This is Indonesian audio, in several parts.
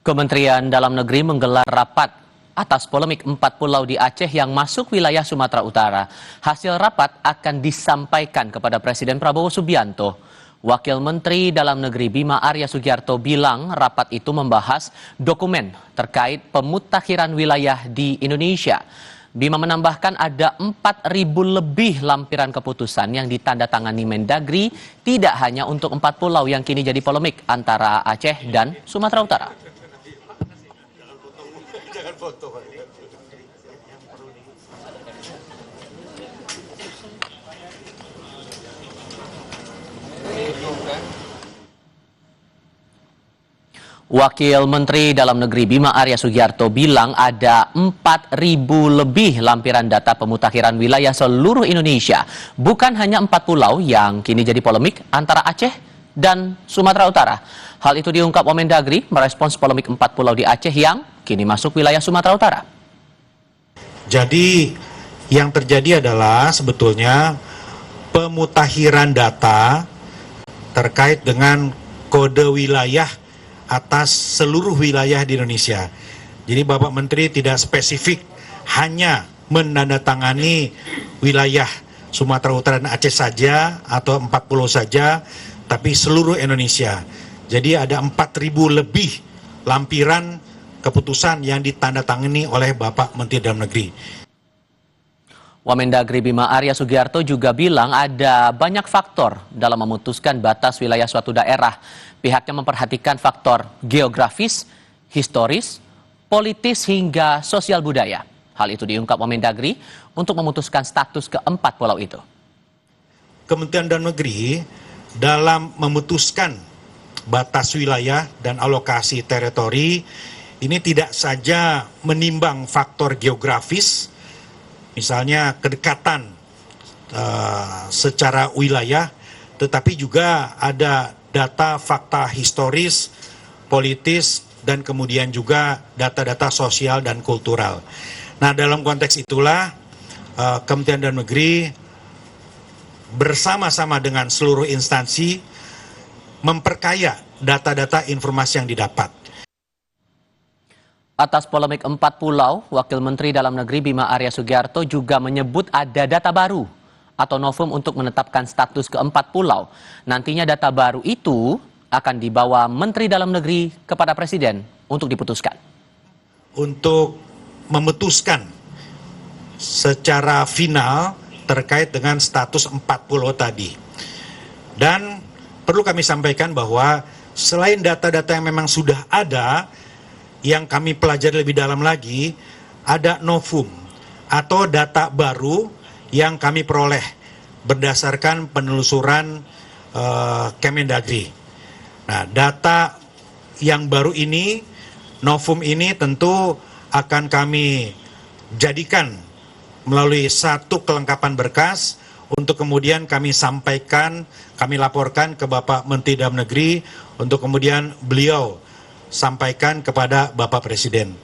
Kementerian Dalam Negeri menggelar rapat atas polemik 4 pulau di Aceh yang masuk wilayah Sumatera Utara. Hasil rapat akan disampaikan kepada Presiden Prabowo Subianto. Wakil Menteri Dalam Negeri Bima Arya Sugiarto bilang rapat itu membahas dokumen terkait pemutakhiran wilayah di Indonesia. Bima menambahkan ada 4.000 lebih lampiran keputusan yang ditandatangani Mendagri, tidak hanya untuk 4 pulau yang kini jadi polemik antara Aceh dan Sumatera Utara. Wakil Menteri Dalam Negeri Bima Arya Sugiarto bilang ada 4.000 lebih lampiran data pemutakhiran wilayah seluruh Indonesia. Bukan hanya 4 pulau yang kini jadi polemik antara Aceh dan Sumatera Utara. Hal itu diungkap Mendagri merespons polemik 4 pulau di Aceh yang kini masuk wilayah Sumatera Utara. Jadi yang terjadi adalah sebetulnya pemutakhiran data terkait dengan kode wilayah atas seluruh wilayah di Indonesia. Jadi Bapak Menteri tidak spesifik hanya menandatangani wilayah Sumatera Utara dan Aceh saja atau 4 pulau saja, tapi seluruh Indonesia. Jadi ada 4.000 lebih lampiran keputusan yang ditandatangani oleh Bapak Menteri Dalam Negeri. Wamendagri Bima Arya Sugiarto juga bilang ada banyak faktor dalam memutuskan batas wilayah suatu daerah. Pihaknya memperhatikan faktor geografis, historis, politis hingga sosial budaya. Hal itu diungkap Wamendagri untuk memutuskan status keempat pulau itu. Kementerian Dalam Negeri dalam memutuskan batas wilayah dan alokasi teritori ini tidak saja menimbang faktor geografis, misalnya kedekatan secara wilayah, tetapi juga ada data fakta historis, politis, dan kemudian juga data-data sosial dan kultural. Nah, dalam konteks itulah Kementerian Dalam Negeri bersama-sama dengan seluruh instansi memperkaya data-data informasi yang didapat. Atas polemik 4 pulau, Wakil Menteri Dalam Negeri Bima Arya Sugiarto juga menyebut ada data baru atau novum untuk menetapkan status keempat pulau. Nantinya data baru itu akan dibawa Menteri Dalam Negeri kepada Presiden untuk diputuskan. Untuk memutuskan secara final terkait dengan status 4 pulau tadi. Dan perlu kami sampaikan bahwa selain data-data yang memang sudah ada, yang kami pelajari lebih dalam lagi, ada novum atau data baru yang kami peroleh berdasarkan penelusuran Kemendagri. Nah, data yang baru ini, novum ini tentu akan kami jadikan melalui satu kelengkapan berkas untuk kemudian kami sampaikan, kami laporkan ke Bapak Menteri Dalam Negeri untuk kemudian beliau sampaikan kepada Bapak Presiden.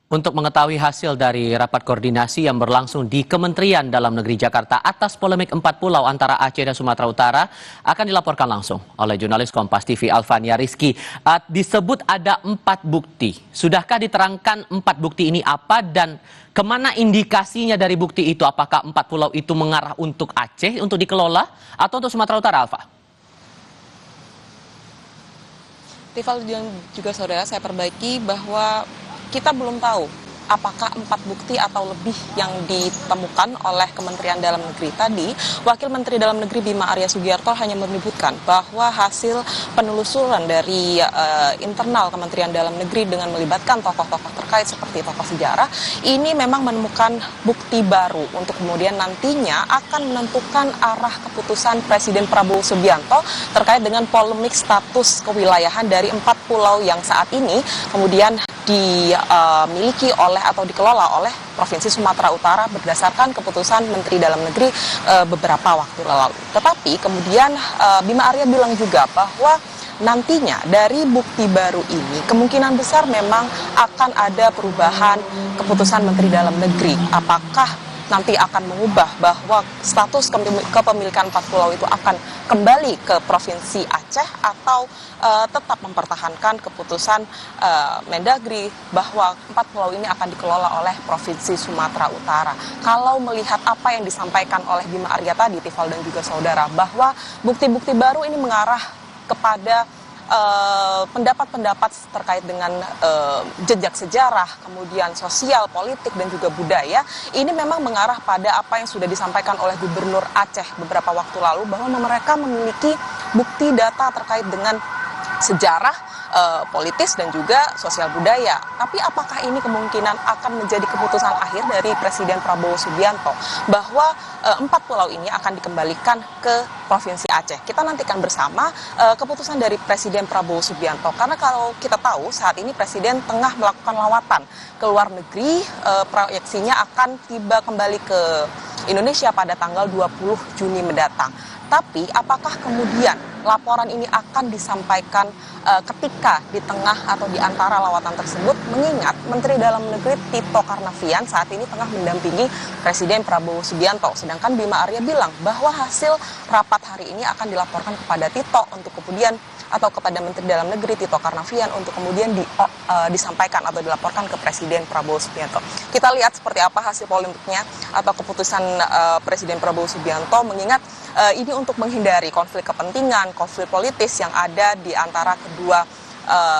Untuk mengetahui hasil dari rapat koordinasi yang berlangsung di Kementerian Dalam Negeri Jakarta atas polemik 4 pulau antara Aceh dan Sumatera Utara akan dilaporkan langsung oleh jurnalis Kompas TV Alfania Rizky. Disebut ada 4 bukti. Sudahkah diterangkan 4 bukti ini apa dan kemana indikasinya dari bukti itu? Apakah 4 pulau itu mengarah untuk Aceh untuk dikelola atau untuk Sumatera Utara, Alfa? Rival dan juga saudara, saya perbaiki bahwa kita belum tahu apakah 4 bukti atau lebih yang ditemukan oleh Kementerian Dalam Negeri. Tadi, Wakil Menteri Dalam Negeri Bima Arya Sugiarto hanya menyebutkan bahwa hasil penelusuran dari internal Kementerian Dalam Negeri dengan melibatkan tokoh-tokoh terkait seperti tokoh sejarah, ini memang menemukan bukti baru untuk kemudian nantinya akan menentukan arah keputusan Presiden Prabowo Subianto terkait dengan polemik status kewilayahan dari 4 pulau yang saat ini kemudian dimiliki oleh atau dikelola oleh Provinsi Sumatera Utara berdasarkan keputusan Menteri Dalam Negeri beberapa waktu lalu. Tetapi kemudian Bima Arya bilang juga bahwa nantinya dari bukti baru ini kemungkinan besar memang akan ada perubahan keputusan Menteri Dalam Negeri. Apakah nanti akan mengubah bahwa status kepemilikan 4 pulau itu akan kembali ke Provinsi Aceh atau tetap mempertahankan keputusan Mendagri bahwa 4 pulau ini akan dikelola oleh Provinsi Sumatera Utara. Kalau melihat apa yang disampaikan oleh Bima Arya tadi, Tifal dan juga saudara, bahwa bukti-bukti baru ini mengarah kepada pendapat-pendapat terkait dengan jejak sejarah, kemudian sosial, politik, dan juga budaya, ini memang mengarah pada apa yang sudah disampaikan oleh Gubernur Aceh beberapa waktu lalu, bahwa mereka memiliki bukti data terkait dengan sejarah, politis, dan juga sosial budaya. Tapi apakah ini kemungkinan akan menjadi keputusan akhir dari Presiden Prabowo Subianto bahwa 4 pulau ini akan dikembalikan ke Provinsi Aceh? Kita nantikan bersama keputusan dari Presiden Prabowo Subianto, karena kalau kita tahu saat ini Presiden tengah melakukan lawatan ke luar negeri, proyeksinya akan tiba kembali ke Indonesia pada tanggal 20 Juni mendatang. Tapi apakah kemudian laporan ini akan disampaikan ketika di tengah atau di antara lawatan tersebut, mengingat Menteri Dalam Negeri Tito Karnavian saat ini tengah mendampingi Presiden Prabowo Subianto, sedangkan Bima Arya bilang bahwa hasil rapat hari ini akan dilaporkan kepada Tito untuk kemudian, atau kepada Menteri Dalam Negeri Tito Karnavian untuk kemudian disampaikan atau dilaporkan ke Presiden Prabowo Subianto. Kita lihat seperti apa hasil polemiknya atau keputusan Presiden Prabowo Subianto, mengingat ini untuk menghindari konflik kepentingan, konflik politis yang ada di antara kedua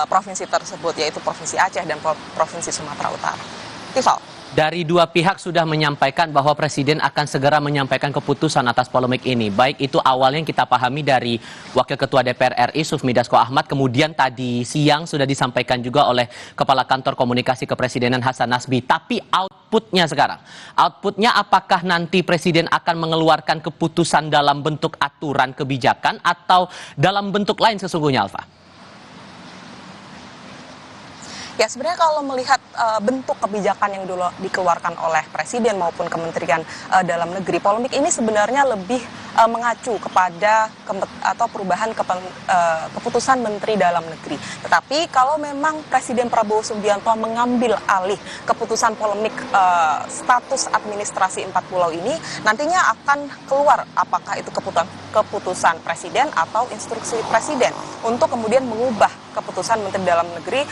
provinsi tersebut, yaitu Provinsi Aceh dan Provinsi Sumatera Utara. Tifal. Dari dua pihak sudah menyampaikan bahwa Presiden akan segera menyampaikan keputusan atas polemik ini. Baik itu awalnya yang kita pahami dari Wakil Ketua DPR RI Sufmi Dasko Ahmad, kemudian tadi siang sudah disampaikan juga oleh Kepala Kantor Komunikasi Kepresidenan Hasan Nasbi. Tapi outputnya sekarang, outputnya apakah nanti Presiden akan mengeluarkan keputusan dalam bentuk aturan kebijakan atau dalam bentuk lain sesungguhnya, Alfa? Ya, sebenarnya kalau melihat bentuk kebijakan yang dulu dikeluarkan oleh Presiden maupun Kementerian Dalam Negeri, polemik ini sebenarnya lebih mengacu kepada atau perubahan keputusan Menteri Dalam Negeri. Tetapi kalau memang Presiden Prabowo Subianto mengambil alih keputusan polemik status administrasi 4 pulau ini, nantinya akan keluar apakah itu keputusan Presiden atau instruksi Presiden untuk kemudian mengubah keputusan Menteri Dalam Negeri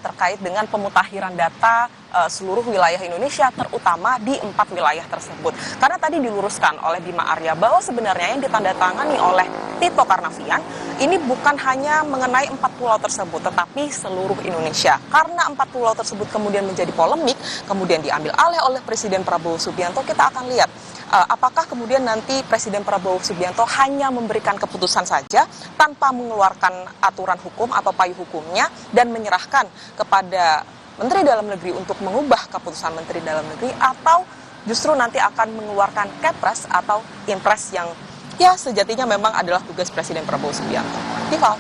terkait dengan pemutakhiran data seluruh wilayah Indonesia, terutama di 4 wilayah tersebut. Karena tadi diluruskan oleh Bima Arya bahwa sebenarnya yang ditandatangani oleh Tito Karnavian ini bukan hanya mengenai 4 pulau tersebut, tetapi seluruh Indonesia. Karena 4 pulau tersebut kemudian menjadi polemik, kemudian diambil alih oleh Presiden Prabowo Subianto, kita akan lihat apakah kemudian nanti Presiden Prabowo Subianto hanya memberikan keputusan saja tanpa mengeluarkan aturan hukum atau payung hukumnya dan menyerahkan kepada Menteri Dalam Negeri untuk mengubah keputusan Menteri Dalam Negeri, atau justru nanti akan mengeluarkan Kepres atau Impres yang ya sejatinya memang adalah tugas Presiden Prabowo Subianto. Tifal.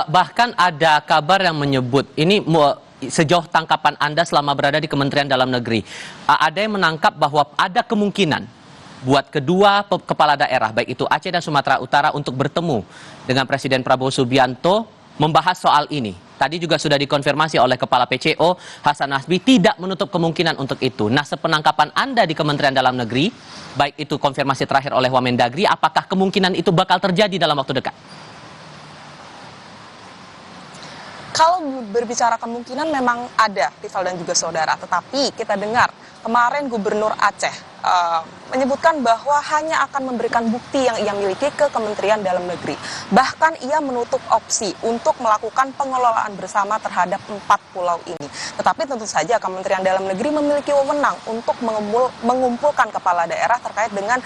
Bahkan ada kabar yang menyebut ini sejauh tangkapan Anda selama berada di Kementerian Dalam Negeri, ada yang menangkap bahwa ada kemungkinan buat kedua kepala daerah, baik itu Aceh dan Sumatera Utara, untuk bertemu dengan Presiden Prabowo Subianto membahas soal ini. Tadi juga sudah dikonfirmasi oleh Kepala PCO Hasan Nasbi tidak menutup kemungkinan untuk itu. Nah, sepenangkapan Anda di Kementerian Dalam Negeri, baik itu konfirmasi terakhir oleh Wamendagri, apakah kemungkinan itu bakal terjadi dalam waktu dekat? Kalau berbicara kemungkinan memang ada, Tifal dan juga saudara. Tetapi kita dengar kemarin Gubernur Aceh menyebutkan bahwa hanya akan memberikan bukti yang ia miliki ke Kementerian Dalam Negeri. Bahkan ia menutup opsi untuk melakukan pengelolaan bersama terhadap 4 pulau ini. Tetapi tentu saja Kementerian Dalam Negeri memiliki wewenang untuk mengumpulkan kepala daerah terkait dengan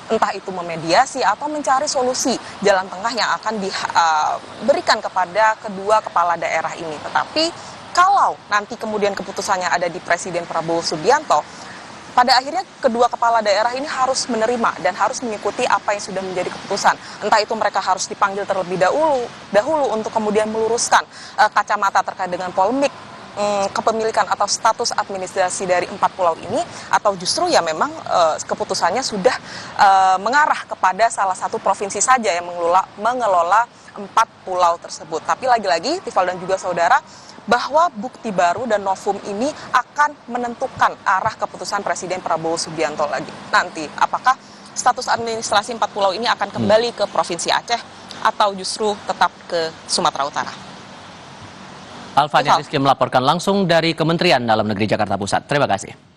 entah itu memediasi atau mencari solusi jalan tengah yang akan diberikan kepada kedua kepala daerah ini. Tetapi kalau nanti kemudian keputusannya ada di Presiden Prabowo Subianto, pada akhirnya kedua kepala daerah ini harus menerima dan harus mengikuti apa yang sudah menjadi keputusan. Entah itu mereka harus dipanggil terlebih dahulu untuk kemudian meluruskan kacamata terkait dengan polemik kepemilikan atau status administrasi dari 4 pulau ini, atau justru ya memang keputusannya sudah mengarah kepada salah satu provinsi saja yang mengelola 4 pulau tersebut. Tapi lagi-lagi Tifal dan juga saudara, bahwa bukti baru dan novum ini akan menentukan arah keputusan Presiden Prabowo Subianto lagi. Nanti apakah status administrasi 4 pulau ini akan kembali ke Provinsi Aceh atau justru tetap ke Sumatera Utara? Alfanya Rizky melaporkan langsung dari Kementerian Dalam Negeri Jakarta Pusat. Terima kasih.